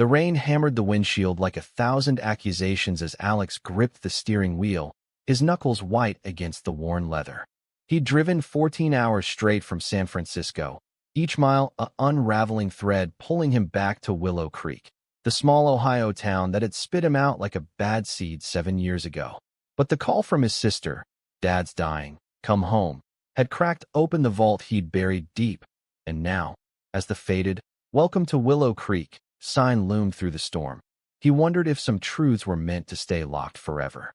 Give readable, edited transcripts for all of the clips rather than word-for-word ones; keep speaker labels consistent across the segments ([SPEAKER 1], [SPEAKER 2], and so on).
[SPEAKER 1] The rain hammered the windshield like 1,000 accusations as Alex gripped the steering wheel, his knuckles white against the worn leather. He'd driven 14 hours straight from San Francisco, each mile an unraveling thread pulling him back to Willow Creek, the small Ohio town that had spit him out like a bad seed 7 years ago. But the call from his sister, "Dad's dying, come home," had cracked open the vault he'd buried deep, and now, as the faded "Welcome to Willow Creek" sign loomed through the storm, he wondered if some truths were meant to stay locked forever.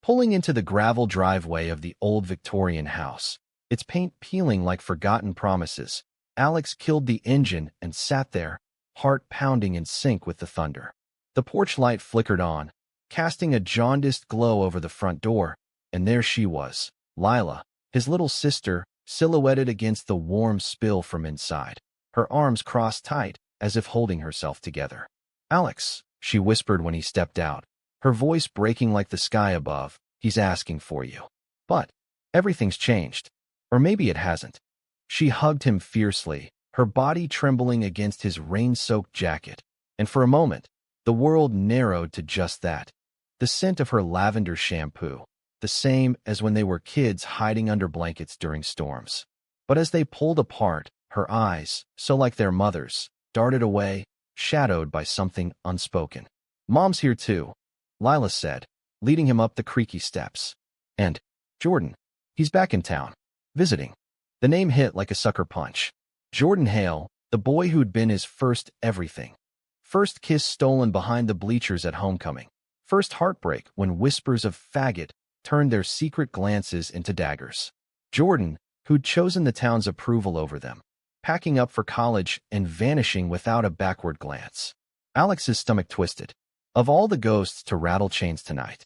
[SPEAKER 1] Pulling into the gravel driveway of the old Victorian house, its paint peeling like forgotten promises, Alex killed the engine and sat there, heart pounding in sync with the thunder. The porch light flickered on, casting a jaundiced glow over the front door, and there she was, Lila, his little sister, silhouetted against the warm spill from inside, her arms crossed tight, as if holding herself together. "Alex," she whispered when he stepped out, her voice breaking like the sky above, "he's asking for you." But everything's changed. Or maybe it hasn't. She hugged him fiercely, her body trembling against his rain-soaked jacket, and for a moment, the world narrowed to just that. The scent of her lavender shampoo, the same as when they were kids hiding under blankets during storms. But as they pulled apart, her eyes, so like their mother's, darted away, shadowed by something unspoken. "Mom's here too," Lila said, leading him up the creaky steps. "And Jordan, he's back in town, visiting." The name hit like a sucker punch. Jordan Hale, the boy who'd been his first everything. First kiss stolen behind the bleachers at homecoming. First heartbreak when whispers of "faggot" turned their secret glances into daggers. Jordan, who'd chosen the town's approval over them, packing up for college and vanishing without a backward glance. Alex's stomach twisted. Of all the ghosts to rattle chains tonight.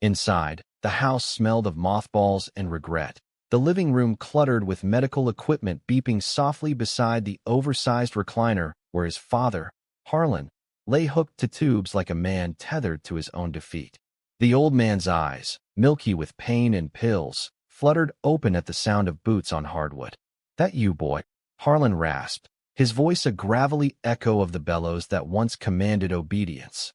[SPEAKER 1] Inside, the house smelled of mothballs and regret, the living room cluttered with medical equipment beeping softly beside the oversized recliner where his father, Harlan, lay hooked to tubes like a man tethered to his own defeat. The old man's eyes, milky with pain and pills, fluttered open at the sound of boots on hardwood. "That you, boy?" Harlan rasped, his voice a gravelly echo of the bellows that once commanded obedience.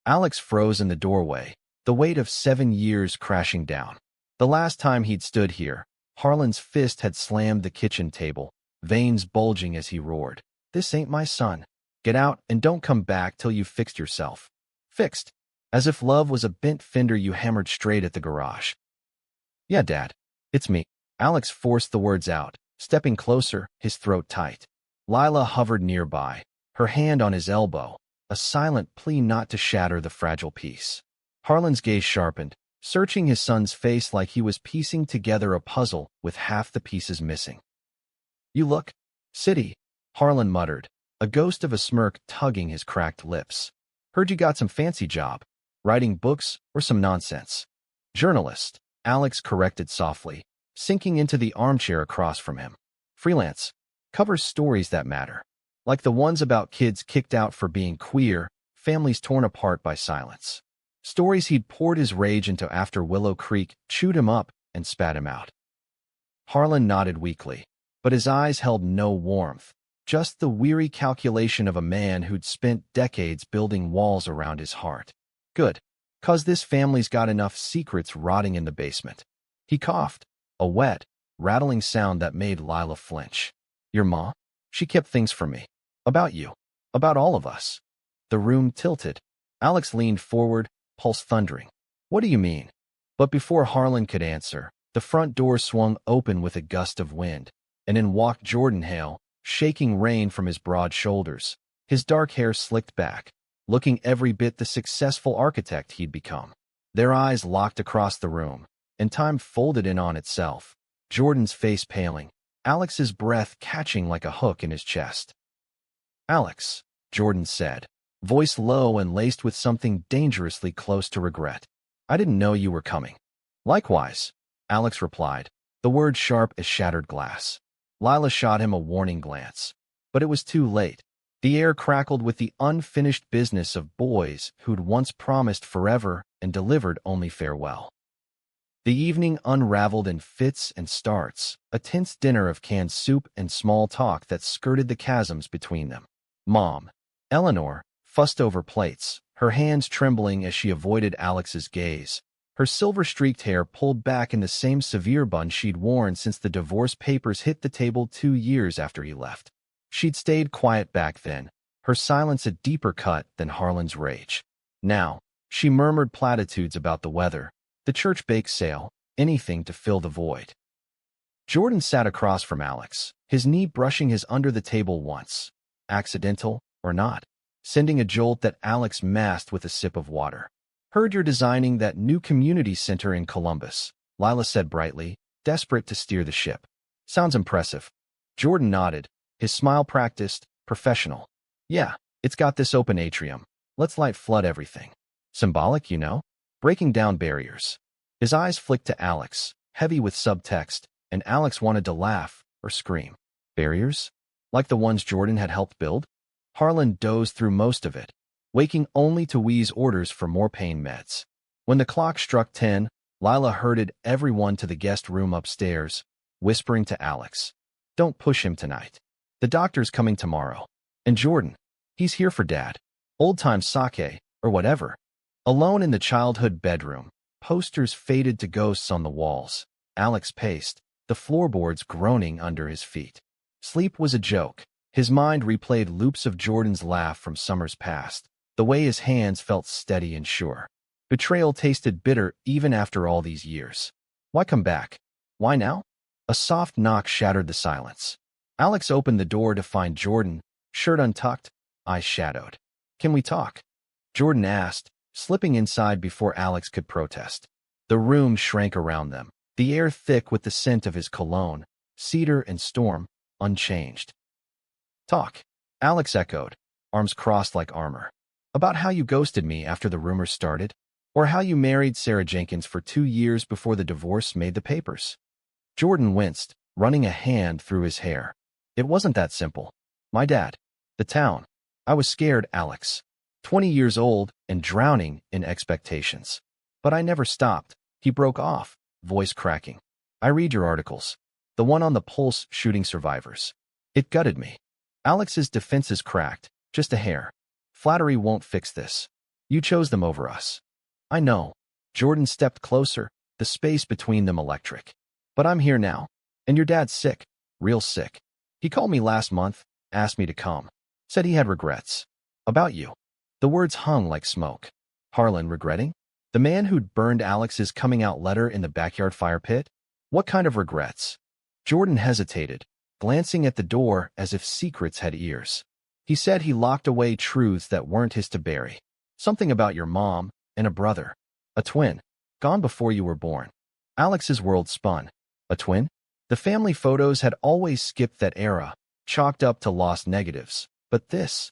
[SPEAKER 1] Alex froze in the doorway, the weight of 7 years crashing down. The last time he'd stood here, Harlan's fist had slammed the kitchen table, veins bulging as he roared, "This ain't my son. Get out and don't come back till you've fixed yourself." Fixed. As if love was a bent fender you hammered straight at the garage. "Yeah, Dad. It's me." Alex forced the words out, stepping closer, his throat tight. Lila hovered nearby, her hand on his elbow, a silent plea not to shatter the fragile peace. Harlan's gaze sharpened, searching his son's face like he was piecing together a puzzle with half the pieces missing. "You look city," Harlan muttered, a ghost of a smirk tugging his cracked lips. "Heard you got some fancy job. Writing books or some nonsense?" "Journalist," Alex corrected softly, sinking into the armchair across from him. "Freelance. Covers stories that matter. Like the ones about kids kicked out for being queer, families torn apart by silence. Stories he'd poured his rage into after Willow Creek chewed him up and spat him out." Harlan nodded weakly, but his eyes held no warmth, just the weary calculation of a man who'd spent decades building walls around his heart. "Good, 'cause this family's got enough secrets rotting in the basement." He coughed, a wet, rattling sound that made Lila flinch. "Your ma? She kept things from me. About you. About all of us." The room tilted. Alex leaned forward, pulse thundering. "What do you mean?" But before Harlan could answer, the front door swung open with a gust of wind, and in walked Jordan Hale, shaking rain from his broad shoulders, his dark hair slicked back, looking every bit the successful architect he'd become. Their eyes locked across the room, and time folded in on itself, Jordan's face paling, Alex's breath catching like a hook in his chest. "Alex," Jordan said, voice low and laced with something dangerously close to regret. "I didn't know you were coming." "Likewise," Alex replied, the word sharp as shattered glass. Lila shot him a warning glance, but it was too late. The air crackled with the unfinished business of boys who'd once promised forever and delivered only farewell. The evening unraveled in fits and starts, a tense dinner of canned soup and small talk that skirted the chasms between them. "Mom," Eleanor fussed over plates, her hands trembling as she avoided Alex's gaze. Her silver-streaked hair pulled back in the same severe bun she'd worn since the divorce papers hit the table 2 years after he left. She'd stayed quiet back then, her silence a deeper cut than Harlan's rage. Now, she murmured platitudes about the weather, the church bake sale, anything to fill the void. Jordan sat across from Alex, his knee brushing his under the table once, accidental or not, sending a jolt that Alex masked with a sip of water. "Heard you're designing that new community center in Columbus," Lila said brightly, desperate to steer the ship. "Sounds impressive." Jordan nodded, his smile practiced, professional. "Yeah, it's got this open atrium. Let's light flood everything. Symbolic, you know? Breaking down barriers." His eyes flicked to Alex, heavy with subtext, and Alex wanted to laugh or scream. Barriers? Like the ones Jordan had helped build? Harlan dozed through most of it, waking only to wheeze orders for more pain meds. When the clock struck 10, Lila herded everyone to the guest room upstairs, whispering to Alex, "Don't push him tonight. The doctor's coming tomorrow. And Jordan, he's here for Dad. Old-time sake, or whatever." Alone in the childhood bedroom, posters faded to ghosts on the walls. Alex paced, the floorboards groaning under his feet. Sleep was a joke. His mind replayed loops of Jordan's laugh from summers past, the way his hands felt steady and sure. Betrayal tasted bitter even after all these years. Why come back? Why now? A soft knock shattered the silence. Alex opened the door to find Jordan, shirt untucked, eyes shadowed. "Can we talk?" Jordan asked, slipping inside before Alex could protest. The room shrank around them, the air thick with the scent of his cologne, cedar and storm, unchanged. "Talk," Alex echoed, arms crossed like armor. "About how you ghosted me after the rumors started? Or how you married Sarah Jenkins for 2 years before the divorce made the papers?" Jordan winced, running a hand through his hair. "It wasn't that simple. My dad. The town. I was scared, Alex. 20 years old and drowning in expectations. But I never stopped." He broke off, voice cracking. "I read your articles. The one on the Pulse shooting survivors. It gutted me." Alex's defenses cracked, just a hair. "Flattery won't fix this. You chose them over us." "I know." Jordan stepped closer, the space between them electric. "But I'm here now. And your dad's sick. Real sick. He called me last month, asked me to come. Said he had regrets. About you." The words hung like smoke. Harlan regretting? The man who'd burned Alex's coming-out letter in the backyard fire pit? What kind of regrets? Jordan hesitated, glancing at the door as if secrets had ears. He said he locked away truths that weren't his to bury. Something about your mom and a brother. A twin. Gone before you were born. Alex's world spun. A twin? The family photos had always skipped that era, chalked up to lost negatives. But this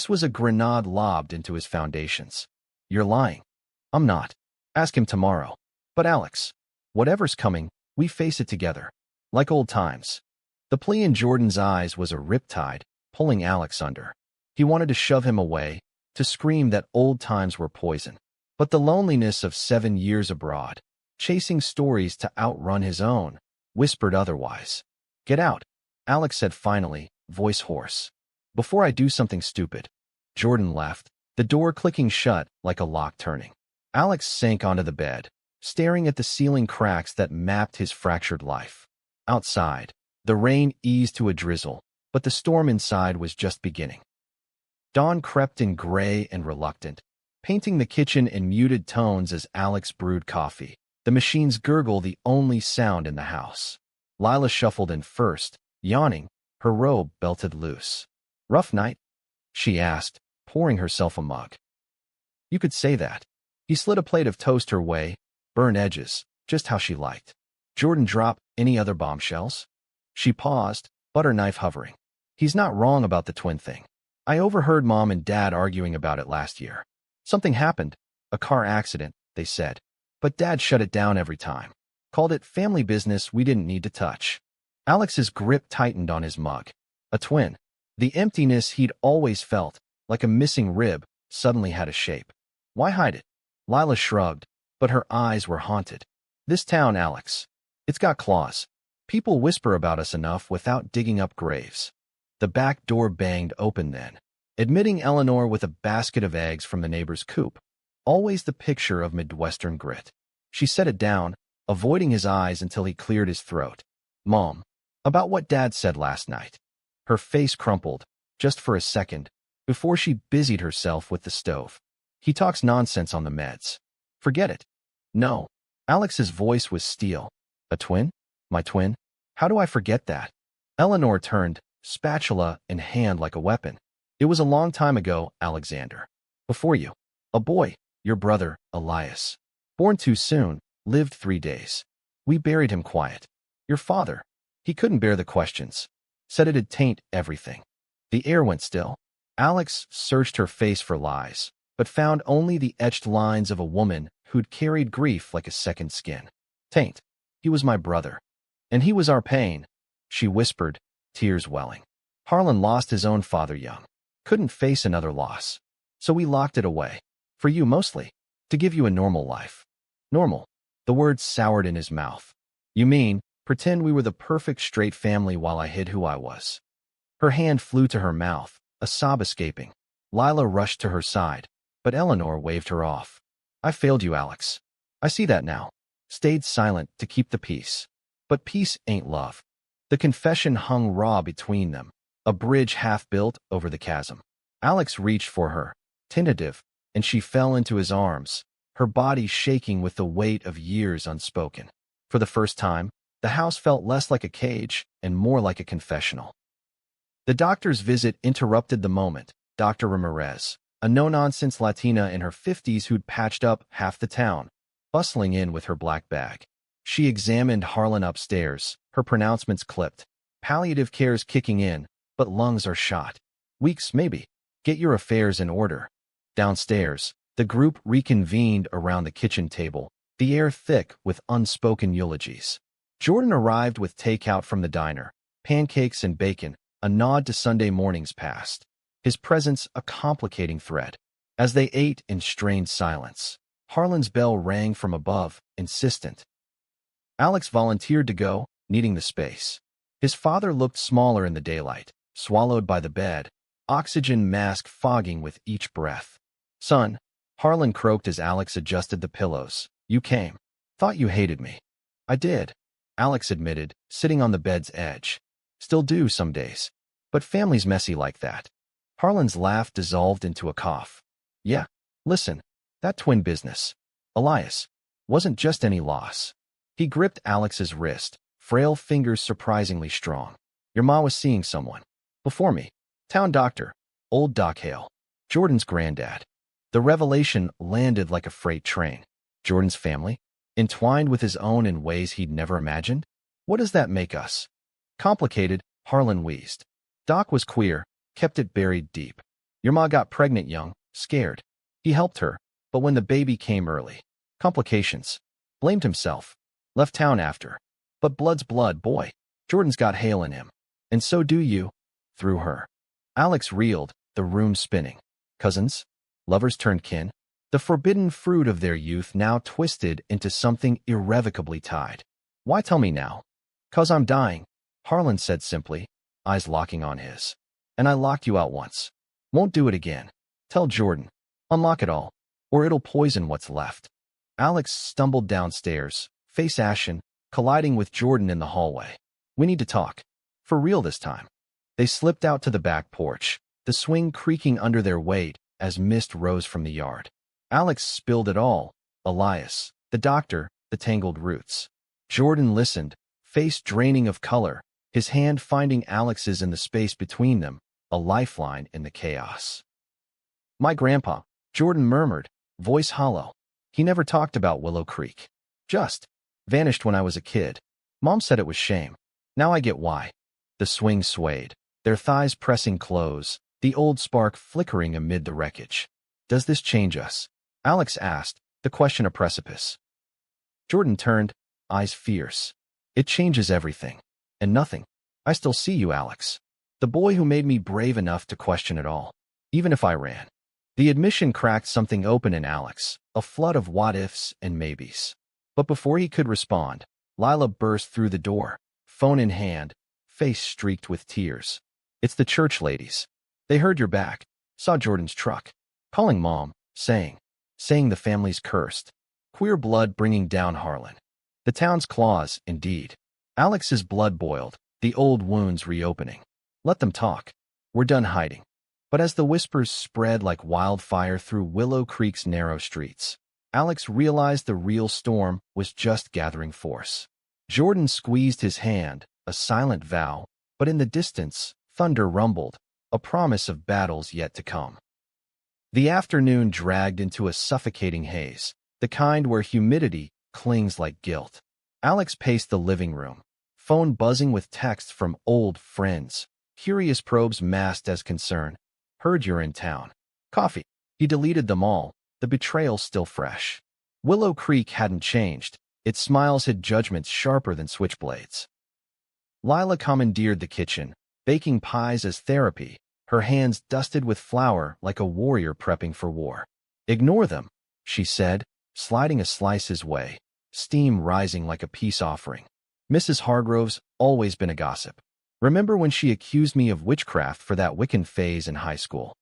[SPEAKER 1] was a grenade lobbed into his foundations. "You're lying." "I'm not. Ask him tomorrow." "But Alex, whatever's coming, we face it together. Like old times." The plea in Jordan's eyes was a riptide, pulling Alex under. He wanted to shove him away, to scream that old times were poison. But the loneliness of 7 years abroad, chasing stories to outrun his own, whispered otherwise. "Get out," Alex said finally, voice hoarse. "Before I do something stupid." Jordan left, the door clicking shut like a lock turning. Alex sank onto the bed, staring at the ceiling cracks that mapped his fractured life. Outside, the rain eased to a drizzle, but the storm inside was just beginning. Dawn crept in gray and reluctant, painting the kitchen in muted tones as Alex brewed coffee, the machine's gurgle the only sound in the house. Lila shuffled in first, yawning, her robe belted loose. "Rough night?" she asked, pouring herself a mug. "You could say that." He slid a plate of toast her way, burnt edges, just how she liked. Jordan dropped any other bombshells? She paused, butter knife hovering. "He's not wrong about the twin thing. I overheard Mom and Dad arguing about it last year. Something happened, a car accident, they said. But Dad shut it down every time. Called it family business we didn't need to touch." Alex's grip tightened on his mug. A twin. The emptiness he'd always felt, like a missing rib, suddenly had a shape. Why hide it? Lila shrugged, but her eyes were haunted. "This town, Alex. It's got claws. People whisper about us enough without digging up graves." The back door banged open then, admitting Eleanor with a basket of eggs from the neighbor's coop. Always the picture of Midwestern grit. She set it down, avoiding his eyes until he cleared his throat. Mom, about what Dad said last night. Her face crumpled, just for a second, before she busied herself with the stove. He talks nonsense on the meds. Forget it. No. Alex's voice was steel. A twin? My twin? How do I forget that? Eleanor turned, spatula in hand like a weapon. It was a long time ago, Alexander. Before you. A boy, your brother, Elias. Born too soon, lived 3 days. We buried him quiet. Your father. He couldn't bear the questions. Said it'd taint everything. The air went still. Alex searched her face for lies, but found only the etched lines of a woman who'd carried grief like a second skin. Taint. He was my brother. And he was our pain, she whispered, tears welling. Harlan lost his own father young. Couldn't face another loss. So we locked it away. For you mostly. To give you a normal life. Normal. The words soured in his mouth. You mean, pretend we were the perfect straight family while I hid who I was. Her hand flew to her mouth, a sob escaping. Lila rushed to her side, but Eleanor waved her off. I failed you, Alex. I see that now. Stayed silent to keep the peace. But peace ain't love. The confession hung raw between them, a bridge half built over the chasm. Alex reached for her, tentative, and she fell into his arms, her body shaking with the weight of years unspoken. For the first time, the house felt less like a cage and more like a confessional. The doctor's visit interrupted the moment. Dr. Ramirez, a no-nonsense Latina in her 50s who'd patched up half the town, bustling in with her black bag. She examined Harlan upstairs, her pronouncements clipped. Palliative care's kicking in, but lungs are shot. Weeks, maybe. Get your affairs in order. Downstairs, the group reconvened around the kitchen table, the air thick with unspoken eulogies. Jordan arrived with takeout from the diner, pancakes and bacon, a nod to Sunday morning's past. His presence a complicating thread. As they ate in strained silence, Harlan's bell rang from above, insistent. Alex volunteered to go, needing the space. His father looked smaller in the daylight, swallowed by the bed, oxygen mask fogging with each breath. Son, Harlan croaked as Alex adjusted the pillows. You came. Thought you hated me. I did, Alex admitted, sitting on the bed's edge. Still do some days. But family's messy like that. Harlan's laugh dissolved into a cough. Yeah, listen, that twin business, Elias, wasn't just any loss. He gripped Alex's wrist, frail fingers surprisingly strong. Your ma was seeing someone. Before me. Town doctor. Old Doc Hale. Jordan's granddad. The revelation landed like a freight train. Jordan's family? Entwined with his own in ways he'd never imagined? What does that make us? Complicated, Harlan wheezed. Doc was queer, kept it buried deep. Your ma got pregnant young, scared. He helped her, but when the baby came early. Complications. Blamed himself. Left town after. But blood's blood, boy. Jordan's got Hale in him. And so do you. Through her. Alex reeled, the room spinning. Cousins? Lovers turned kin? The forbidden fruit of their youth now twisted into something irrevocably tied. Why tell me now? 'Cause I'm dying, Harlan said simply, eyes locking on his. And I locked you out once. Won't do it again. Tell Jordan. Unlock it all, or it'll poison what's left. Alex stumbled downstairs, face ashen, colliding with Jordan in the hallway. We need to talk. For real this time. They slipped out to the back porch, the swing creaking under their weight as mist rose from the yard. Alex spilled it all. Elias, the doctor, the tangled roots. Jordan listened, face draining of color, his hand finding Alex's in the space between them, a lifeline in the chaos. My grandpa, Jordan murmured, voice hollow. He never talked about Willow Creek. Just vanished when I was a kid. Mom said it was shame. Now I get why. The swing swayed, their thighs pressing close, the old spark flickering amid the wreckage. Does this change us? Alex asked, the question a precipice. Jordan turned, eyes fierce. It changes everything. And nothing. I still see you, Alex. The boy who made me brave enough to question it all. Even if I ran. The admission cracked something open in Alex, a flood of what-ifs and maybes. But before he could respond, Lila burst through the door, phone in hand, face streaked with tears. It's the church ladies. They heard you're back. Saw Jordan's truck. Calling Mom, saying the family's cursed. Queer blood bringing down Harlan. The town's claws, indeed. Alex's blood boiled, the old wounds reopening. Let them talk. We're done hiding. But as the whispers spread like wildfire through Willow Creek's narrow streets, Alex realized the real storm was just gathering force. Jordan squeezed his hand, a silent vow, but in the distance, thunder rumbled, a promise of battles yet to come. The afternoon dragged into a suffocating haze, the kind where humidity clings like guilt. Alex paced the living room, phone buzzing with texts from old friends, curious probes masked as concern. Heard you're in town. Coffee. He deleted them all, the betrayal still fresh. Willow Creek hadn't changed. Its smiles hid judgments sharper than switchblades. Lila commandeered the kitchen, baking pies as therapy, her hands dusted with flour like a warrior prepping for war. Ignore them, she said, sliding a slice his way, steam rising like a peace offering. Mrs. Hargrove's always been a gossip. Remember when she accused me of witchcraft for that Wiccan phase in high school?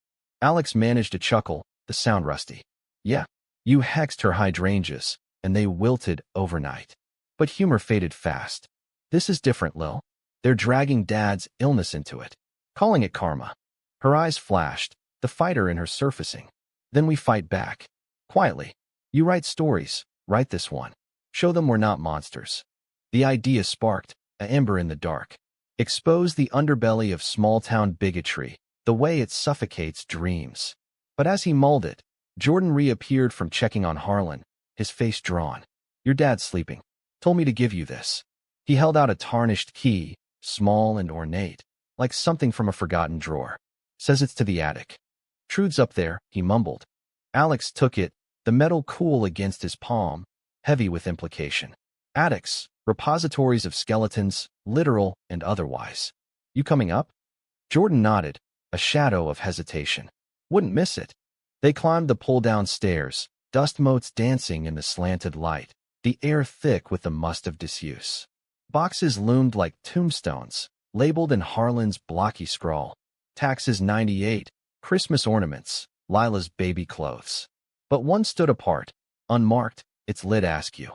[SPEAKER 1] Alex managed a chuckle, the sound rusty. Yeah, you hexed her hydrangeas, and they wilted overnight. But humor faded fast. This is different, Lil. They're dragging Dad's illness into it, calling it karma. Her eyes flashed, the fighter in her surfacing. Then we fight back. Quietly. You write stories, write this one. Show them we're not monsters. The idea sparked, an ember in the dark. Expose the underbelly of small-town bigotry, the way it suffocates dreams. But as he mulled it, Jordan reappeared from checking on Harlan, his face drawn. Your dad's sleeping. Told me to give you this. He held out a tarnished key, small and ornate, like something from a forgotten drawer. Says it's to the attic. Trude's up there, he mumbled. Alex took it, the metal cool against his palm, heavy with implication. Attics, repositories of skeletons, literal and otherwise. You coming up? Jordan nodded, a shadow of hesitation. Wouldn't miss it. They climbed the pull-down stairs, dust motes dancing in the slanted light, the air thick with the must of disuse. Boxes loomed like tombstones, labeled in Harlan's blocky scrawl. Taxes 98, Christmas ornaments, Lila's baby clothes. But one stood apart, unmarked, its lid askew.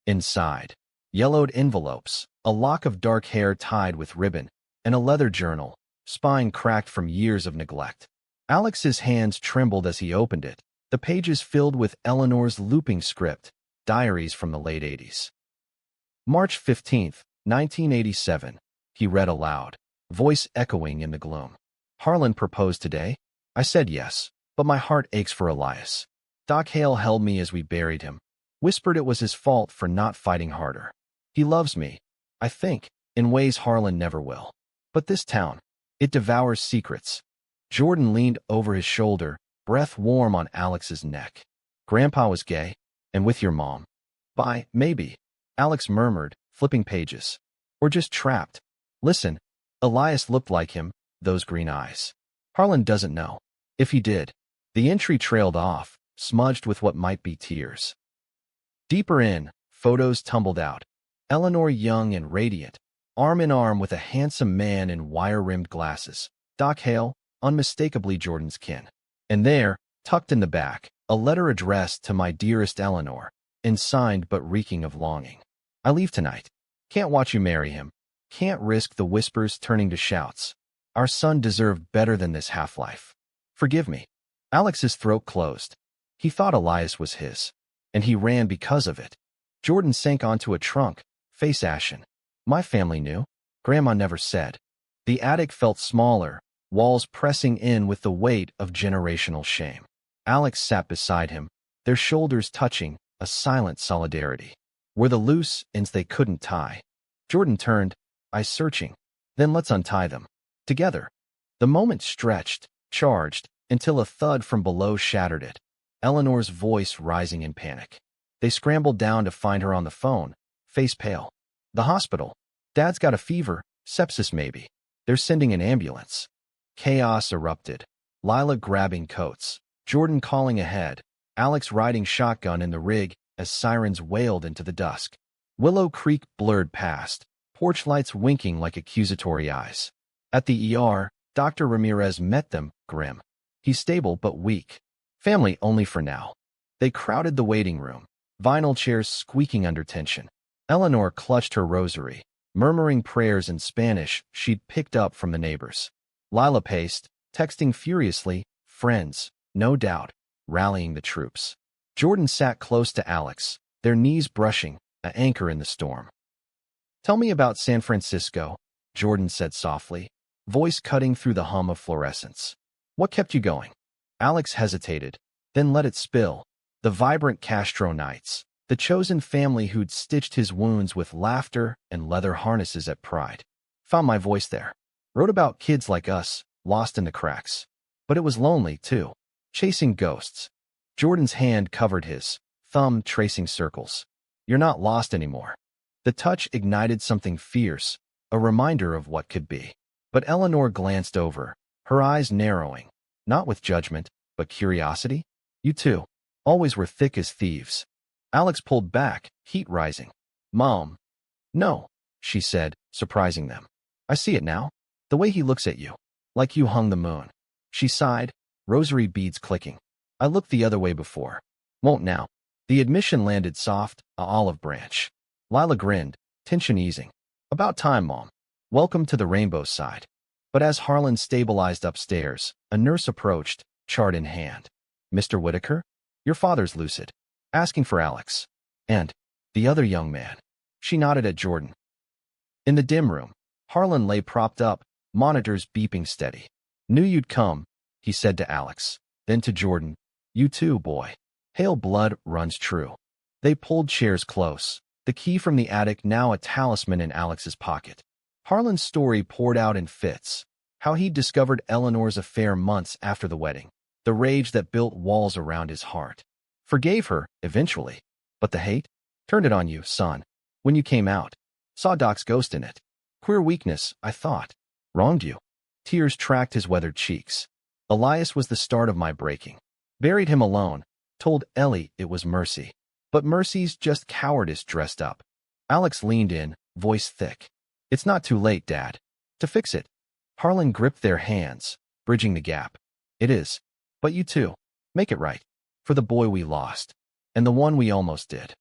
[SPEAKER 1] Inside, yellowed envelopes, a lock of dark hair tied with ribbon, and a leather journal, spine cracked from years of neglect. Alex's hands trembled as he opened it, the pages filled with Eleanor's looping script, diaries from the late 80s. March 15, 1987, he read aloud, voice echoing in the gloom. Harlan proposed today. I said yes, but my heart aches for Elias. Doc Hale held me as we buried him, whispered it was his fault for not fighting harder. He loves me, I think, in ways Harlan never will. But this town, it devours secrets. Jordan leaned over his shoulder, breath warm on Alex's neck. Grandpa was gay, and with your mom. Bye, maybe, Alex murmured, flipping pages. Or just trapped. Listen, Elias looked like him, those green eyes. Harlan doesn't know. If he did. The entry trailed off, smudged with what might be tears. Deeper in, photos tumbled out. Eleanor young and radiant, arm in arm with a handsome man in wire-rimmed glasses. Doc Hale, unmistakably Jordan's kin. And there, tucked in the back, a letter addressed to my dearest Eleanor, and signed but reeking of longing. I leave tonight. Can't watch you marry him. Can't risk the whispers turning to shouts. Our son deserved better than this half-life. Forgive me. Alex's throat closed. He thought Elias was his, and he ran because of it. Jordan sank onto a trunk, face ashen. My family knew. Grandma never said. The attic felt smaller, walls pressing in with the weight of generational shame. Alex sat beside him, their shoulders touching, a silent solidarity. Were the loose ends they couldn't tie. Jordan turned, eyes searching. Then let's untie them. Together. The moment stretched, charged, until a thud from below shattered it. Eleanor's voice rising in panic. They scrambled down to find her on the phone, face pale. The hospital. Dad's got a fever, sepsis maybe. They're sending an ambulance. Chaos erupted. Lila grabbing coats. Jordan calling ahead. Alex riding shotgun in the rig as sirens wailed into the dusk. Willow Creek blurred past, porch lights winking like accusatory eyes. At the ER, Dr. Ramirez met them, grim. He's stable but weak. Family only for now. They crowded the waiting room, vinyl chairs squeaking under tension. Eleanor clutched her rosary, murmuring prayers in Spanish she'd picked up from the neighbors. Lila paced, texting furiously, friends, no doubt, rallying the troops. Jordan sat close to Alex, their knees brushing, an anchor in the storm. "Tell me about San Francisco," Jordan said softly, voice cutting through the hum of fluorescence. "What kept you going?" Alex hesitated, then let it spill. The vibrant Castro nights, the chosen family who'd stitched his wounds with laughter and leather harnesses at Pride. "Found my voice there. Wrote about kids like us, lost in the cracks. But it was lonely, too. Chasing ghosts." Jordan's hand covered his, thumb tracing circles. "You're not lost anymore." The touch ignited something fierce, a reminder of what could be. But Eleanor glanced over, her eyes narrowing, not with judgment, but curiosity. "You too. Always were thick as thieves." Alex pulled back, heat rising. "Mom." "No," she said, surprising them. "I see it now. The way he looks at you. Like you hung the moon." She sighed, rosary beads clicking. "I looked the other way before. Won't now." The admission landed soft, a olive branch. Lila grinned, tension easing. "About time, Mom. Welcome to the rainbow side." But as Harlan stabilized upstairs, a nurse approached, chart in hand. "Mr. Whitaker? Your father's lucid. Asking for Alex." "And the other young man." She nodded at Jordan. In the dim room, Harlan lay propped up, monitors beeping steady. "Knew you'd come," he said to Alex. Then to Jordan, "You too, boy. Hale blood runs true." They pulled chairs close, the key from the attic now a talisman in Alex's pocket. Harlan's story poured out in fits, how he'd discovered Eleanor's affair months after the wedding, the rage that built walls around his heart. Forgave her, eventually. But the hate? Turned it on you, son. When you came out. Saw Doc's ghost in it. Queer weakness, I thought. Wronged you. Tears tracked his weathered cheeks. Elias was the start of my breaking. Buried him alone. Told Ellie it was mercy. But mercy's just cowardice dressed up. Alex leaned in, voice thick. "It's not too late, Dad. To fix it." Harlan gripped their hands, bridging the gap. "It is. But you too. Make it right. For the boy we lost. And the one we almost did."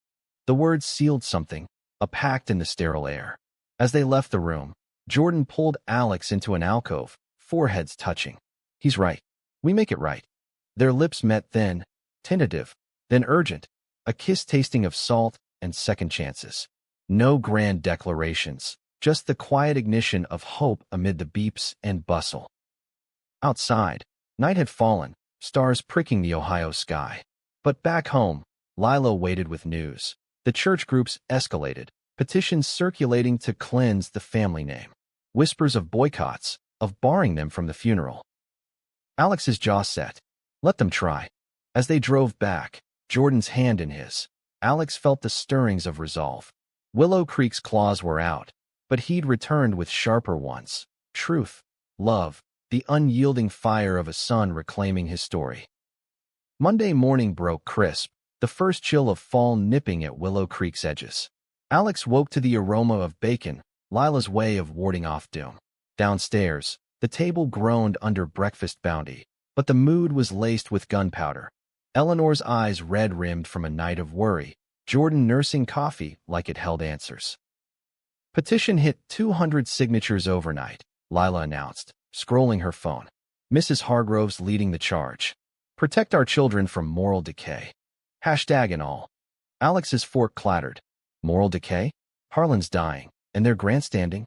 [SPEAKER 1] The words sealed something, a pact in the sterile air. As they left the room, Jordan pulled Alex into an alcove, foreheads touching. "He's right. We make it right." Their lips met then, tentative, then urgent, a kiss tasting of salt and second chances. No grand declarations, just the quiet ignition of hope amid the beeps and bustle. Outside, night had fallen, stars pricking the Ohio sky. But back home, Lila waited with news. The church groups escalated, petitions circulating to cleanse the family name. Whispers of boycotts, of barring them from the funeral. Alex's jaw set. Let them try. As they drove back, Jordan's hand in his, Alex felt the stirrings of resolve. Willow Creek's claws were out, but he'd returned with sharper ones. Truth, love, the unyielding fire of a son reclaiming his story. Monday morning broke crisp, the first chill of fall nipping at Willow Creek's edges. Alex woke to the aroma of bacon, Lila's way of warding off doom. Downstairs, the table groaned under breakfast bounty, but the mood was laced with gunpowder. Eleanor's eyes red-rimmed from a night of worry, Jordan nursing coffee like it held answers. Petition hit 200 signatures overnight, Lila announced, scrolling her phone. Mrs. Hargrove's leading the charge. Protect our children from moral decay. Hashtag and all. Alex's fork clattered. Moral decay? Harlan's dying, and they're grandstanding?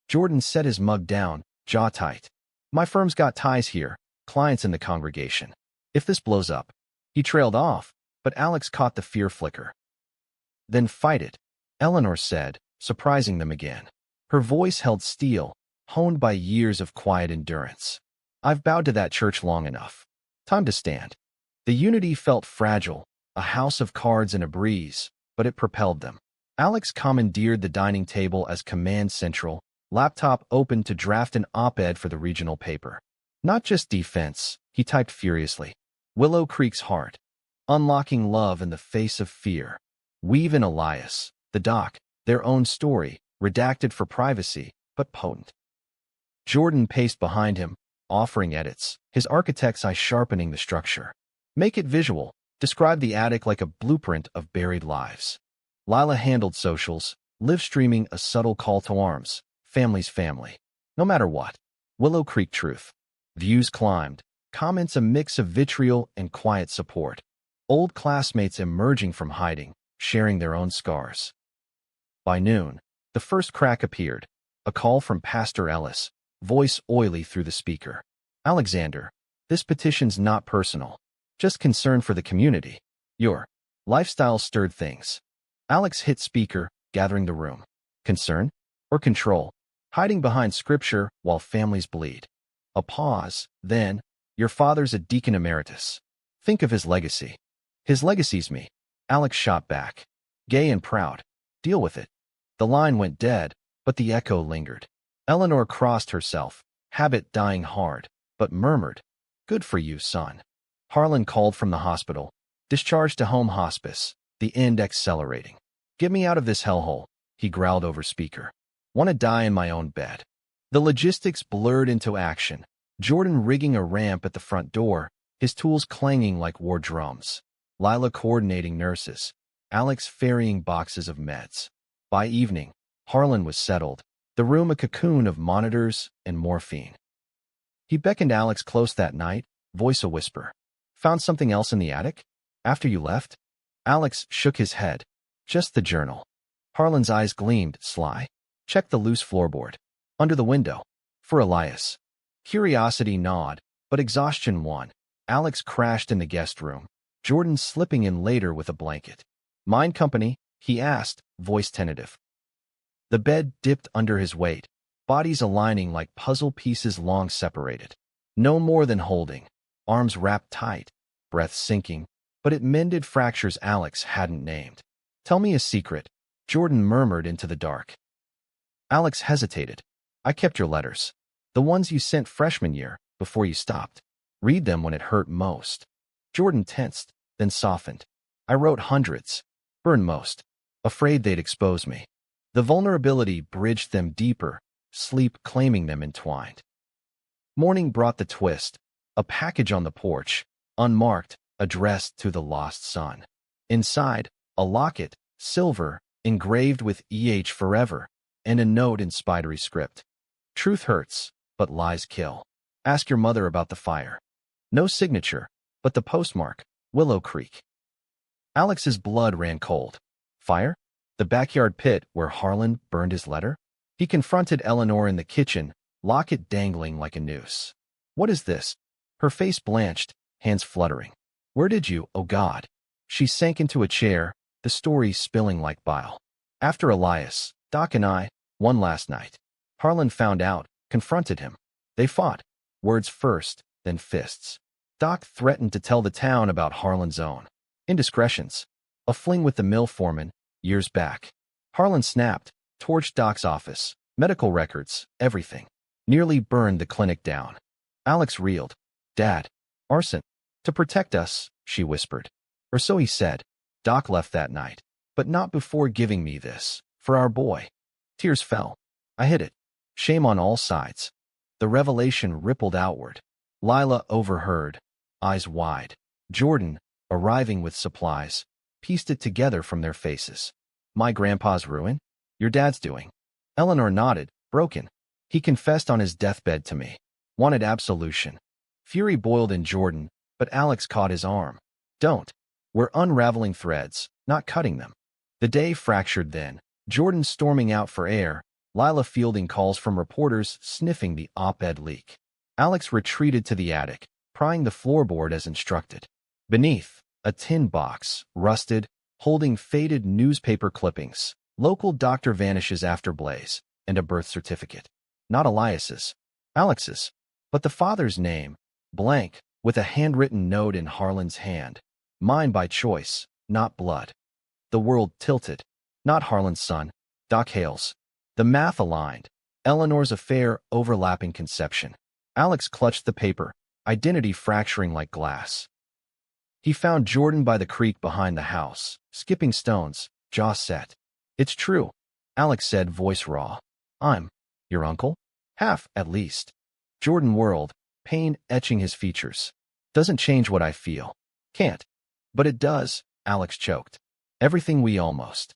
[SPEAKER 1] Jordan set his mug down, jaw tight. My firm's got ties here, clients in the congregation. If this blows up. He trailed off, but Alex caught the fear flicker. Then fight it, Eleanor said, surprising them again. Her voice held steel, honed by years of quiet endurance. I've bowed to that church long enough. Time to stand. The unity felt fragile, a house of cards in a breeze, but it propelled them. Alex commandeered the dining table as command central, laptop open to draft an op-ed for the regional paper. Not just defense, he typed furiously. Willow Creek's heart. Unlocking love in the face of fear. Weave in Elias, the doc, their own story, redacted for privacy, but potent. Jordan paced behind him, offering edits, his architect's eye sharpening the structure. Make it visual. Describe the attic like a blueprint of buried lives. Lila handled socials, live streaming a subtle call to arms. Family's family. No matter what. Willow Creek truth. Views climbed. Comments a mix of vitriol and quiet support. Old classmates emerging from hiding, sharing their own scars. By noon, the first crack appeared. A call from Pastor Ellis, voice oily through the speaker. Alexander, this petition's not personal. Just concern for the community. Your lifestyle stirred things. Alex hit speaker, gathering the room. Concern? Or control? Hiding behind scripture while families bleed. A pause, then, your father's a deacon emeritus. Think of his legacy. His legacy's me. Alex shot back. Gay and proud. Deal with it. The line went dead, but the echo lingered. Eleanor crossed herself, habit dying hard, but murmured, "Good for you, son." Harlan called from the hospital, discharged to home hospice, the end accelerating. "Get me out of this hellhole," he growled over speaker. "Want to die in my own bed." The logistics blurred into action. Jordan rigging a ramp at the front door, his tools clanging like war drums. Lila coordinating nurses. Alex ferrying boxes of meds. By evening, Harlan was settled, the room a cocoon of monitors and morphine. He beckoned Alex close that night, voice a whisper. "Found something else in the attic? After you left?" Alex shook his head. "Just the journal." Harlan's eyes gleamed, sly. "Check the loose floorboard. Under the window. For Elias." Curiosity gnawed, but exhaustion won. Alex crashed in the guest room, Jordan slipping in later with a blanket. "Mind company?" he asked, voice tentative. The bed dipped under his weight, bodies aligning like puzzle pieces long separated. No more than holding, arms wrapped tight, breath sinking, but it mended fractures Alex hadn't named. "Tell me a secret," Jordan murmured into the dark. Alex hesitated. "I kept your letters. The ones you sent freshman year, before you stopped. Read them when it hurt most." Jordan tensed, then softened. "I wrote hundreds. Burned most. Afraid they'd expose me." The vulnerability bridged them deeper, sleep claiming them entwined. Morning brought the twist. A package on the porch, unmarked, addressed to the lost son. Inside, a locket, silver, engraved with EH forever, and a note in spidery script. "Truth hurts, but lies kill. Ask your mother about the fire." No signature, but the postmark, Willow Creek. Alex's blood ran cold. Fire? The backyard pit where Harlan burned his letter? He confronted Eleanor in the kitchen, locket dangling like a noose. "What is this?" Her face blanched, hands fluttering. "Where did you, oh God?" She sank into a chair, the story spilling like bile. "After Elias, Doc and I, one last night." Harlan found out, confronted him. They fought. Words first, then fists. Doc threatened to tell the town about Harlan's own indiscretions. A fling with the mill foreman, years back. Harlan snapped, torched Doc's office, medical records, everything. Nearly burned the clinic down. Alex reeled. "Dad, arson. To protect us," she whispered. "Or so he said." Doc left that night, but not before giving me this, for our boy. Tears fell. I hid it. Shame on all sides. The revelation rippled outward. Lila overheard, eyes wide. Jordan, arriving with supplies, pieced it together from their faces. "My grandpa's ruin? Your dad's doing." Eleanor nodded, broken. "He confessed on his deathbed to me. Wanted absolution." Fury boiled in Jordan, but Alex caught his arm. "Don't. We're unraveling threads, not cutting them." The day fractured then, Jordan storming out for air, Lila fielding calls from reporters sniffing the op-ed leak. Alex retreated to the attic, prying the floorboard as instructed. Beneath, a tin box, rusted, holding faded newspaper clippings. Local doctor vanishes after blaze, and a birth certificate. Not Elias's. Alex's. But the father's name, blank, with a handwritten note in Harlan's hand. Mine by choice, not blood. The world tilted. Not Harlan's son. Doc Hale's. The math aligned. Eleanor's affair overlapping conception. Alex clutched the paper, identity fracturing like glass. He found Jordan by the creek behind the house, skipping stones, jaw set. "It's true," Alex said, voice raw. "I'm your uncle? Half, at least." Jordan whirled, pain etching his features. Doesn't change what I feel. Can't. But it does, Alex choked. Everything we almost.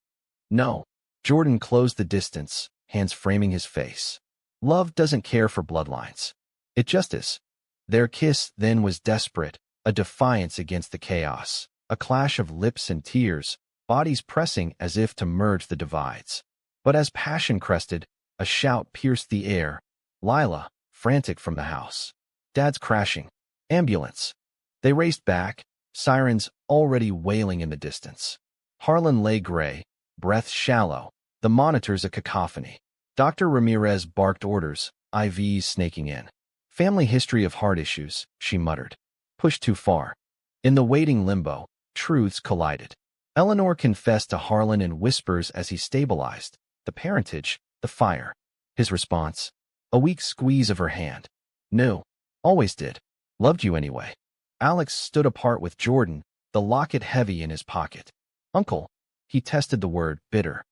[SPEAKER 1] No. Jordan closed the distance, hands framing his face. Love doesn't care for bloodlines. It just is. Their kiss then was desperate, a defiance against the chaos, a clash of lips and tears, bodies pressing as if to merge the divides. But as passion crested, a shout pierced the air. Lila, frantic from the house. Dad's crashing. Ambulance. They raced back, sirens already wailing in the distance. Harlan lay gray, breath shallow, the monitors a cacophony. Dr. Ramirez barked orders, IVs snaking in. Family history of heart issues, she muttered. Pushed too far. In the waiting limbo, truths collided. Eleanor confessed to Harlan in whispers as he stabilized. The parentage, the fire. His response, a weak squeeze of her hand. Knew. Always did. Loved you anyway. Alex stood apart with Jordan, the locket heavy in his pocket. Uncle. He tested the word, bitter.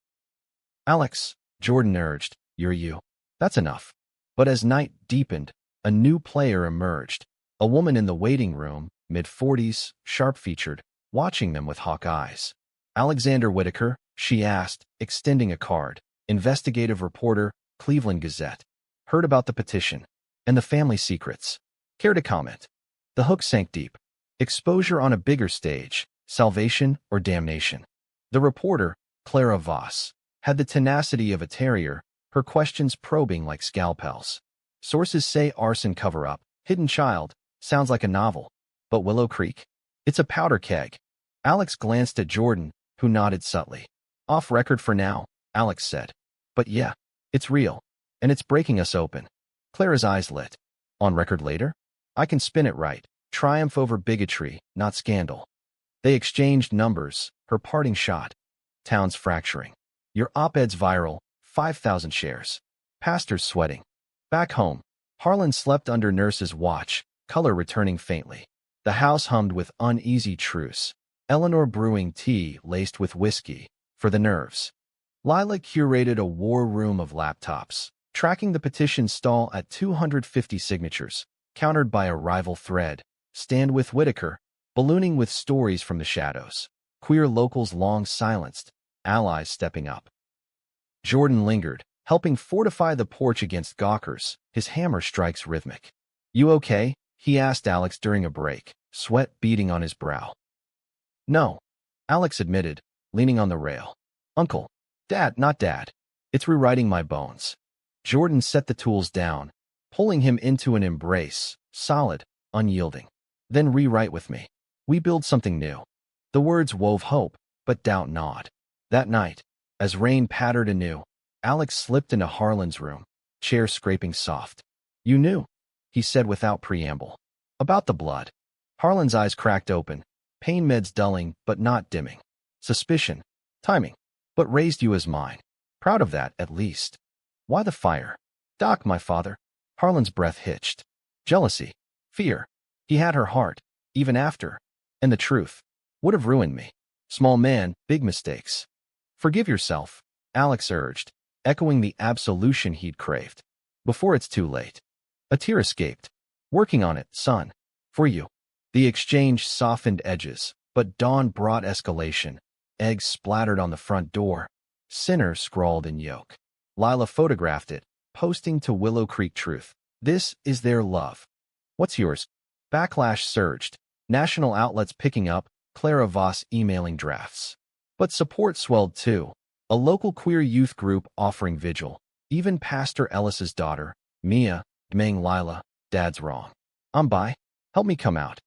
[SPEAKER 1] Alex, Jordan urged, you're you. That's enough. But as night deepened, a new player emerged. A woman in the waiting room, mid-40s, sharp-featured, watching them with hawk eyes. Alexander Whitaker, she asked, extending a card. Investigative reporter, Cleveland Gazette. Heard about the petition. And the family secrets. Care to comment? The hook sank deep. Exposure on a bigger stage, salvation or damnation. The reporter, Clara Voss, had the tenacity of a terrier, her questions probing like scalpels. Sources say arson cover-up, hidden child, sounds like a novel. But Willow Creek? It's a powder keg. Alex glanced at Jordan, who nodded subtly. Off record for now, Alex said. But yeah, it's real. And it's breaking us open. Clara's eyes lit. On record later? I can spin it right. Triumph over bigotry, not scandal. They exchanged numbers, her parting shot. Town's fracturing. Your op-ed's viral, 5,000 shares. Pastor's sweating. Back home, Harlan slept under nurse's watch, color returning faintly. The house hummed with uneasy truce. Eleanor brewing tea laced with whiskey, for the nerves. Lila curated a war room of laptops, tracking the petition stall at 250 signatures, countered by a rival thread. Stand with Whitaker, ballooning with stories from the shadows. Queer locals long silenced, allies stepping up. Jordan lingered, helping fortify the porch against gawkers, his hammer strikes rhythmic. You okay? He asked Alex during a break, sweat beading on his brow. No, Alex admitted, leaning on the rail. Uncle. Dad, not Dad. It's rewriting my bones. Jordan set the tools down, pulling him into an embrace, solid, unyielding. Then rewrite with me. We build something new. The words wove hope, but doubt gnawed. That night, as rain pattered anew, Alex slipped into Harlan's room, chair scraping soft. You knew, he said without preamble. About the blood. Harlan's eyes cracked open, pain meds dulling but not dimming. Suspicion. Timing. But raised you as mine. Proud of that, at least. Why the fire? Doc, my father. Harlan's breath hitched. Jealousy. Fear. He had her heart, even after. And the truth. Would have ruined me. Small man, big mistakes. Forgive yourself, Alex urged, echoing the absolution he'd craved. Before it's too late. A tear escaped. Working on it, son. For you. The exchange softened edges, but dawn brought escalation. Eggs splattered on the front door. Sinner scrawled in yolk. Lila photographed it, posting to Willow Creek Truth. This is their love. What's yours? Backlash surged. National outlets picking up, Clara Voss emailing drafts. But support swelled too. A local queer youth group offering vigil. Even Pastor Ellis's daughter, Mia, dmang Lila, Dad's wrong. I'm by. Help me come out.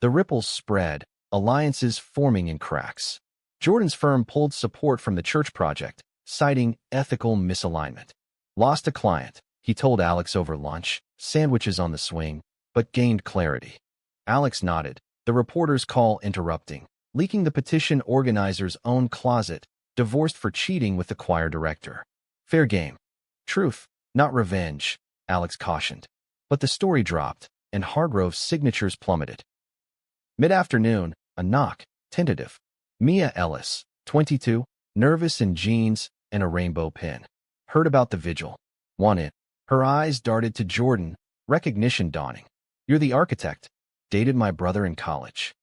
[SPEAKER 1] The ripples spread, alliances forming in cracks. Jordan's firm pulled support from the church project, citing ethical misalignment. Lost a client, he told Alex over lunch, sandwiches on the swing, but gained clarity. Alex nodded, the reporter's call interrupting, leaking the petition organizer's own closet, divorced for cheating with the choir director. Fair game. Truth, not revenge, Alex cautioned. But the story dropped, and Hargrove's signatures plummeted. Mid-afternoon, a knock, tentative. Mia Ellis, 22, nervous in jeans and a rainbow pin. Heard about the vigil. Want it. Her eyes darted to Jordan, recognition dawning. You're the architect. Dated my brother in college.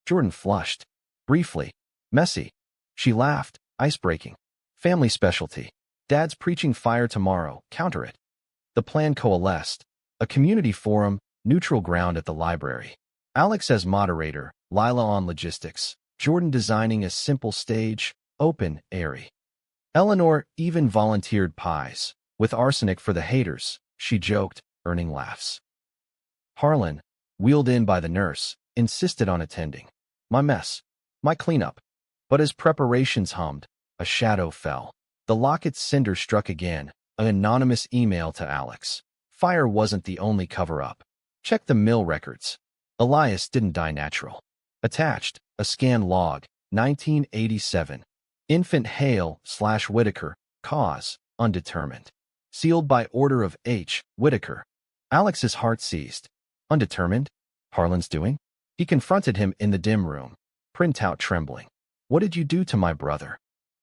[SPEAKER 1] Jordan flushed. Briefly. Messy. She laughed. Ice-breaking. Family specialty. Dad's preaching fire tomorrow. Counter it. The plan coalesced. A community forum, neutral ground at the library. Alex as moderator, Lila on logistics, Jordan designing a simple stage, open, airy. Eleanor even volunteered pies. With arsenic for the haters, she joked, earning laughs. Harlan, wheeled in by the nurse, insisted on attending. My mess. My cleanup. But as preparations hummed, a shadow fell. The locket's cinder struck again, an anonymous email to Alex. Fire wasn't the only cover-up. Check the mill records. Elias didn't die natural. Attached, a scan log, 1987. Infant Hale/Whitaker, cause, undetermined. Sealed by order of H. Whitaker. Alex's heart seized. Undetermined? Harlan's doing? He confronted him in the dim room, printout trembling. What did you do to my brother?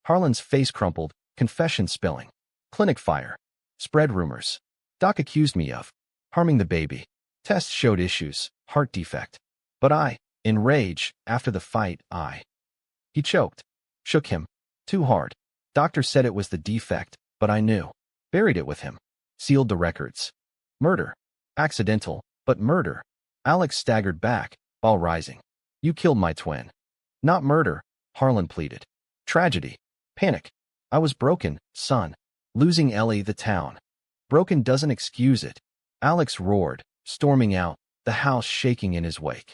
[SPEAKER 1] Harlan's face crumpled, confession spilling. Clinic fire. Spread rumors. Doc accused me of harming the baby. Tests showed issues, heart defect. But I, in rage, after the fight, He choked. Shook him. Too hard. Doctor said it was the defect, but I knew. Buried it with him. Sealed the records. Murder. Accidental, but murder. Alex staggered back, while rising. You killed my twin. Not murder, Harlan pleaded. Tragedy. Panic. I was broken, son. Losing Ellie, the town. Broken doesn't excuse it. Alex roared, storming out, the house shaking in his wake.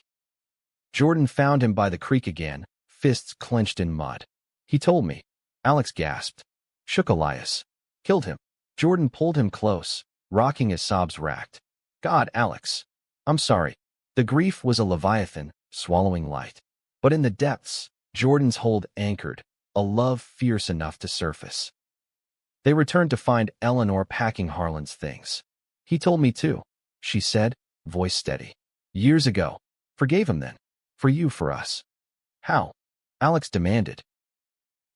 [SPEAKER 1] Jordan found him by the creek again, fists clenched in mud. He told me. Alex gasped. Shook Elias. Killed him. Jordan pulled him close, rocking as sobs racked. God, Alex. I'm sorry. The grief was a leviathan, swallowing light. But in the depths, Jordan's hold anchored, a love fierce enough to surface. They returned to find Eleanor packing Harlan's things. He told me too, she said, voice steady. Years ago. Forgave him then. For you, for us. How? Alex demanded.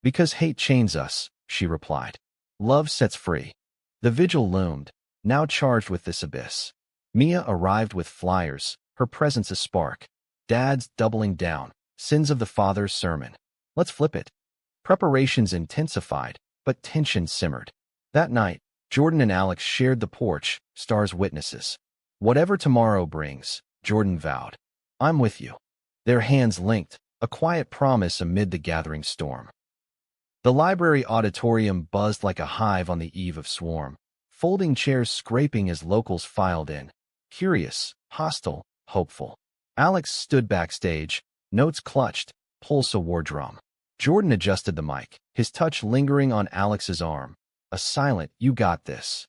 [SPEAKER 1] Because hate chains us, she replied. Love sets free. The vigil loomed, now charged with this abyss. Mia arrived with flyers, her presence a spark. Dad's doubling down, sins of the father's sermon. Let's flip it. Preparations intensified, but tension simmered. That night, Jordan and Alex shared the porch, stars witnesses. Whatever tomorrow brings, Jordan vowed. I'm with you. Their hands linked, a quiet promise amid the gathering storm. The library auditorium buzzed like a hive on the eve of swarm, folding chairs scraping as locals filed in. Curious, hostile, hopeful. Alex stood backstage, notes clutched, pulse a war drum. Jordan adjusted the mic, his touch lingering on Alex's arm. A silent, you got this.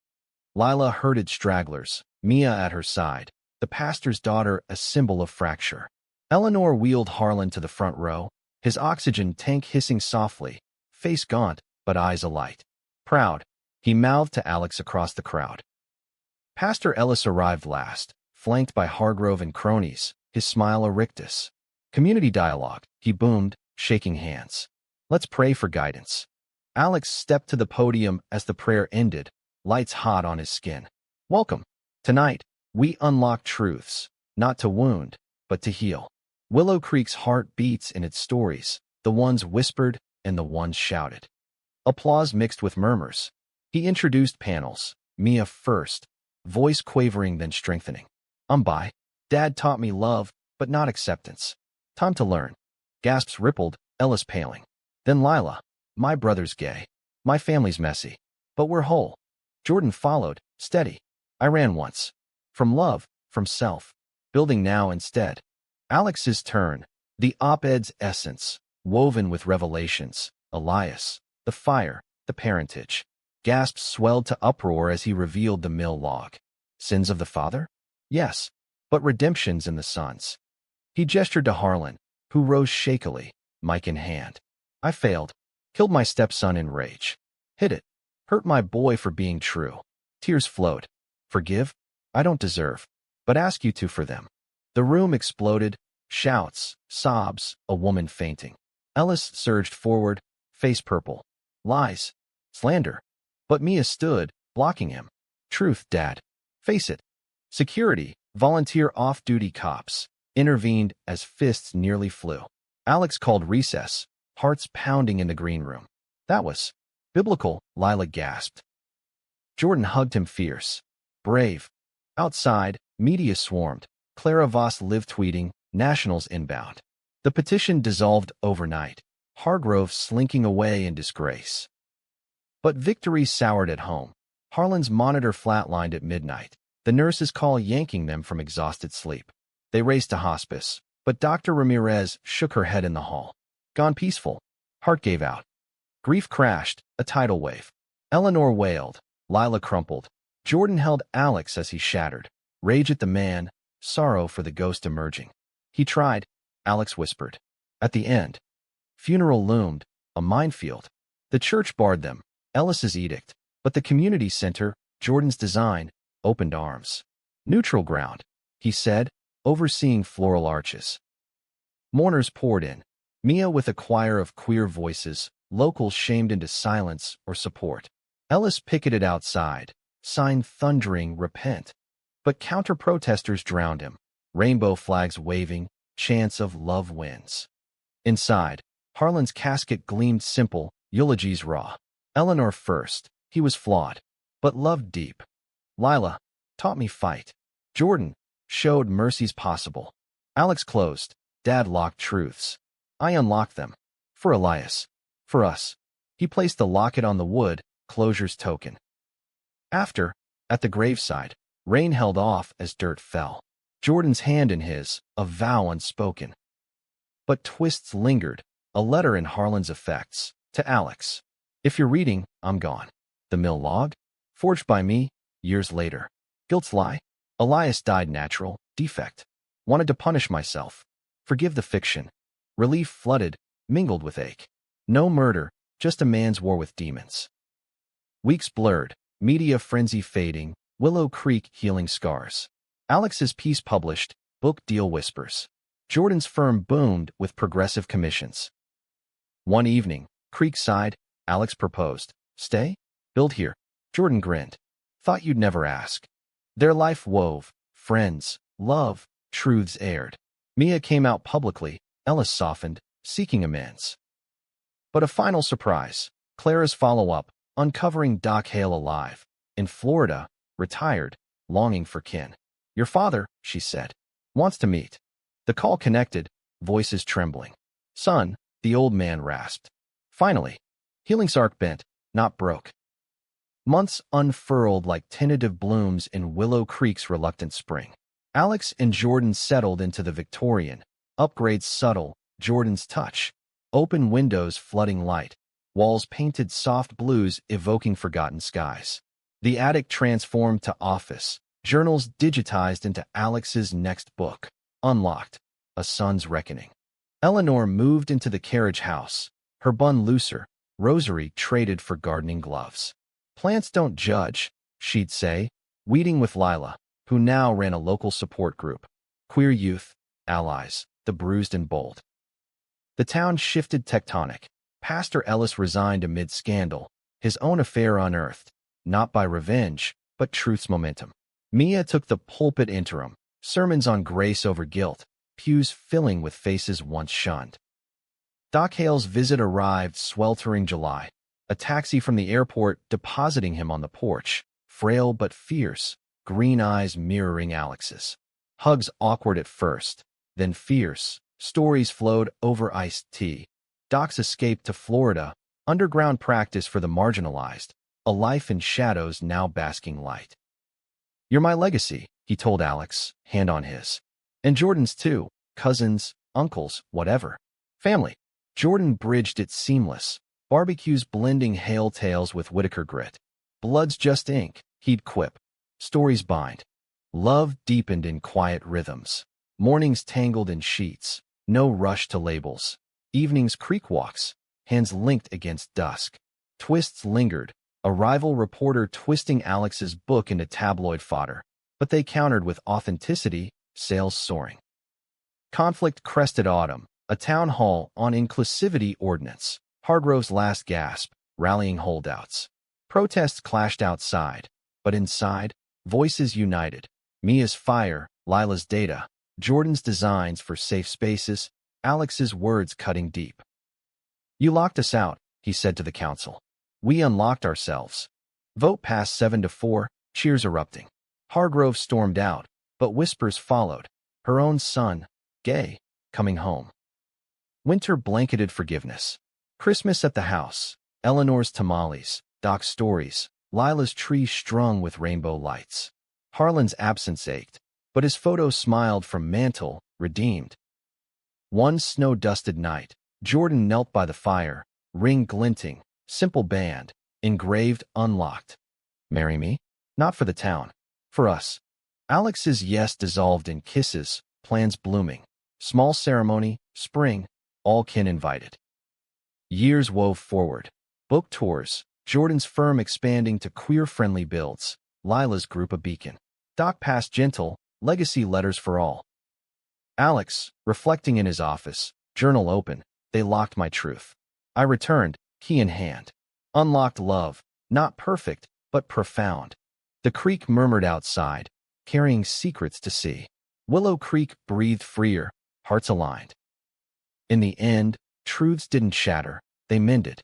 [SPEAKER 1] Lila herded stragglers, Mia at her side, the pastor's daughter a symbol of fracture. Eleanor wheeled Harlan to the front row, his oxygen tank hissing softly, face gaunt, but eyes alight. Proud, he mouthed to Alex across the crowd. Pastor Ellis arrived last, flanked by Hargrove and cronies, his smile a rictus. Community dialogue, he boomed, shaking hands. Let's pray for guidance. Alex stepped to the podium as the prayer ended, lights hot on his skin. Welcome. Tonight, we unlock truths, not to wound, but to heal. Willow Creek's heart beats in its stories, the ones whispered and the ones shouted. Applause mixed with murmurs. He introduced panels, Mia first, voice quavering then strengthening. I'm bi. Dad taught me love, but not acceptance. Time to learn. Gasps rippled, Ellis paling. Then Lila. My brother's gay. My family's messy. But we're whole. Jordan followed, steady. I ran once. From love, from self. Building now instead. Alex's turn. The op-ed's essence, woven with revelations. Elias. The fire. The parentage. Gasps swelled to uproar as he revealed the mill log. Sins of the father? Yes. But redemptions in the sons. He gestured to Harlan, who rose shakily, mic in hand. I failed. Killed my stepson in rage. Hid it. Hurt my boy for being true. Tears flowed. Forgive? I don't deserve. But ask you to for them. The room exploded. Shouts, sobs, a woman fainting. Ellis surged forward, face purple. Lies. Slander. But Mia stood, blocking him. Truth, Dad. Face it. Security, Volunteer off-duty cops intervened as fists nearly flew. Alex called recess, hearts pounding in the green room. That was biblical, Lila gasped. Jordan hugged him fierce. Brave. Outside, media swarmed. Clara Voss live tweeting, Nationals inbound. The petition dissolved overnight. Hargrove slinking away in disgrace. But victory soured at home. Harlan's monitor flatlined at midnight. The nurses call yanking them from exhausted sleep. They raced to hospice, but Dr. Ramirez shook her head in the hall. Gone peaceful. Heart gave out. Grief crashed, a tidal wave. Eleanor wailed. Lila crumpled. Jordan held Alex as he shattered. Rage at the man, sorrow for the ghost emerging. He tried, Alex whispered. At the end. Funeral loomed, a minefield. The church barred them, Ellis's edict, but the community center, Jordan's design, opened arms. Neutral ground, he said, overseeing floral arches. Mourners poured in. Mia with a choir of queer voices, locals shamed into silence or support. Ellis picketed outside, sign thundering, repent. But counter-protesters drowned him, rainbow flags waving, chants of love wins. Inside, Harlan's casket gleamed simple, eulogies raw. Eleanor first, he was flawed, but loved deep. Lila, taught me fight. Jordan, showed mercy's possible. Alex closed, Dad locked truths. I unlocked them. For Elias. For us. He placed the locket on the wood, closure's token. After, at the graveside, rain held off as dirt fell. Jordan's hand in his, a vow unspoken. But twists lingered, a letter in Harlan's effects, to Alex. If you're reading, I'm gone. The mill log? Forged by me, years later. Guilt's lie? Elias died natural, defect. Wanted to punish myself. Forgive the fiction. Relief flooded, mingled with ache. No murder, just a man's war with demons. Weeks blurred, media frenzy fading, Willow Creek healing scars. Alex's piece published, book deal whispers. Jordan's firm boomed with progressive commissions. One evening, Creekside, Alex proposed. Stay? Build here. Jordan grinned. Thought you'd never ask. Their life wove, friends, love, truths aired. Mia came out publicly, Ellis softened, seeking amends. But a final surprise, Clara's follow-up, uncovering Doc Hale alive. In Florida, retired, longing for kin. Your father, she said, wants to meet. The call connected, voices trembling. Son, the old man rasped. Finally, healing's arc bent, not broke. Months unfurled like tentative blooms in Willow Creek's reluctant spring. Alex and Jordan settled into the Victorian, upgrades subtle, Jordan's touch. Open windows flooding light, walls painted soft blues evoking forgotten skies. The attic transformed to office, journals digitized into Alex's next book. Unlocked, a son's reckoning. Eleanor moved into the carriage house, her bun looser, rosary traded for gardening gloves. Plants don't judge, she'd say, weeding with Lila, who now ran a local support group. Queer youth, allies, the bruised and bold. The town shifted tectonic. Pastor Ellis resigned amid scandal, his own affair unearthed, not by revenge, but truth's momentum. Mia took the pulpit interim, sermons on grace over guilt, pews filling with faces once shunned. Doc Hale's visit arrived sweltering July, a taxi from the airport depositing him on the porch, frail but fierce, green eyes mirroring Alex's. Hugs awkward at first, then fierce. Stories flowed over iced tea. Doc's escape to Florida, underground practice for the marginalized, a life in shadows now basking light. You're my legacy, he told Alex, hand on his. And Jordan's too, cousins, uncles, whatever. Family. Jordan bridged it seamless, barbecues blending Hale tales with Whitaker grit. Blood's just ink, he'd quip. Stories bind. Love deepened in quiet rhythms. Mornings tangled in sheets, no rush to labels. Evenings creek walks, hands linked against dusk. Twists lingered, a rival reporter twisting Alex's book into tabloid fodder, but they countered with authenticity, sales soaring. Conflict crested autumn, a town hall on inclusivity ordinance. Hargrove's last gasp, rallying holdouts. Protests clashed outside, but inside, voices united. Mia's fire, Lila's data, Jordan's designs for safe spaces, Alex's words cutting deep. You locked us out, he said to the council. We unlocked ourselves. Vote passed 7-4, cheers erupting. Hargrove stormed out, but whispers followed. Her own son, gay, coming home. Winter blanketed forgiveness. Christmas at the house, Eleanor's tamales, Doc's stories, Lila's tree strung with rainbow lights. Harlan's absence ached, but his photo smiled from mantle, redeemed. One snow-dusted night, Jordan knelt by the fire, ring glinting, simple band, engraved unlocked. Marry me? Not for the town. For us. Alex's yes dissolved in kisses, plans blooming. Small ceremony, spring, all kin invited. Years wove forward. Book tours, Jordan's firm expanding to queer-friendly builds, Lila's group a beacon. Doc passed gentle, legacy letters for all. Alex, reflecting in his office, journal open, they locked my truth. I returned, key in hand. Unlocked love, not perfect, but profound. The creek murmured outside, carrying secrets to sea. Willow Creek breathed freer, hearts aligned. In the end, truths didn't shatter, they mended.